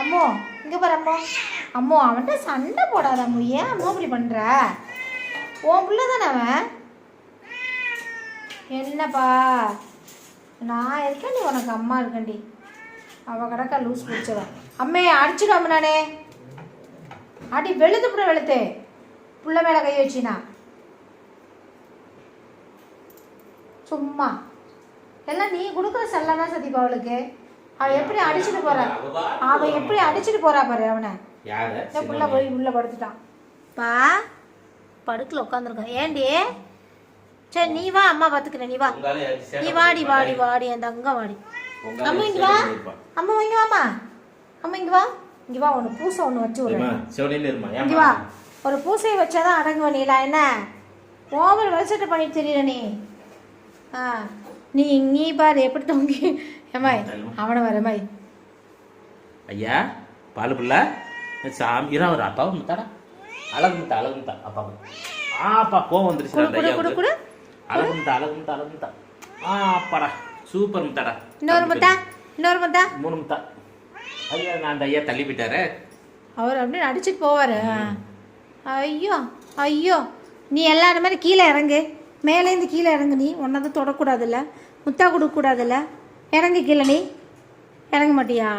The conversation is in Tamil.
அம்மோ இங்கே பாரு அம்மோ. அம்மோ அவன்கிட்ட சண்டை போடாத அம்மோ. ஏன் அம்மோ இப்படி பண்ணுற? உன் பிள்ளை தானே அவன். என்னப்பா நான் இருக்கேன்டி, உனக்கு அம்மா இருக்கேன்டி. அவள் கிடக்கா லூஸ் பிடிச்சவன். அம்மே அடிச்சிடும் நானே. அடி வெளுத்து வெளுத்து புள்ள மேலே கை வச்சினா சும்மா எல்லாம் நீ கொடுக்குற செல்லனா சதிப்பா அவளுக்கு. அவள் எப்படி அடிச்சுட்டு போறா, அவன் எப்படி அடிச்சுட்டு போறா பாரு அவனை. இந்த புள்ள போய் உள்ள படுத்துட்டான் பா. படுக்கல உட்காந்துருக்கான். ஏண்டி சரி நீ வா, அம்மா பார்த்துக்கிறேன். நீ வா, நீ வாடி வாடி வாடி அந்த அங்க வாடி. அம்மா இங்க வா, அம்மா இங்க வாமா, அம்மா இங்க வா, இங்க வா. ஒன்று பூசை ஒன்று வச்சு விடுறேன். இங்க வா, ஒரு பூசையை வச்சாதான் அடங்குவ. நீலா என்ன ஓவர் வலிசட்டை பண்ணிட்டு தெரியல நீ. நீ நீ பாரு எப்படி தொங்கி. ஏமாய் அவனை வர மாய். ஐயா பாலு பிள்ளை சாமி ஒரு அப்பாவும் முத்தாடா. அழகு முத்தா அழகு முத்தா அப்பாவும். ஆப்பா கோவம் வந்துருச்சு. அழகு முத்தா அழகு முத்தா அழகு முத்தா. அப்பாடா சூப்பர் முத்தாடா. இன்னொரு முத்தா, இன்னொரு முத்தா, 3 முத்தா. ஐயா நான் அந்த ஐயா தள்ளி போயிட்டாரு. அவர் அப்படியே அடிச்சுட்டு போவார். ஐயோ ஐயோ நீ எல்லாரும் மாதிரி கீழே இறங்கு. மேலேருந்து கீழே இறங்கு. நீ ஒன்றாவது தொடக்கூடாதுல்ல, முத்தா கொடுக்கக்கூடாதுல்ல. இறங்கு கீழே. நீ இறங்க மாட்டியா?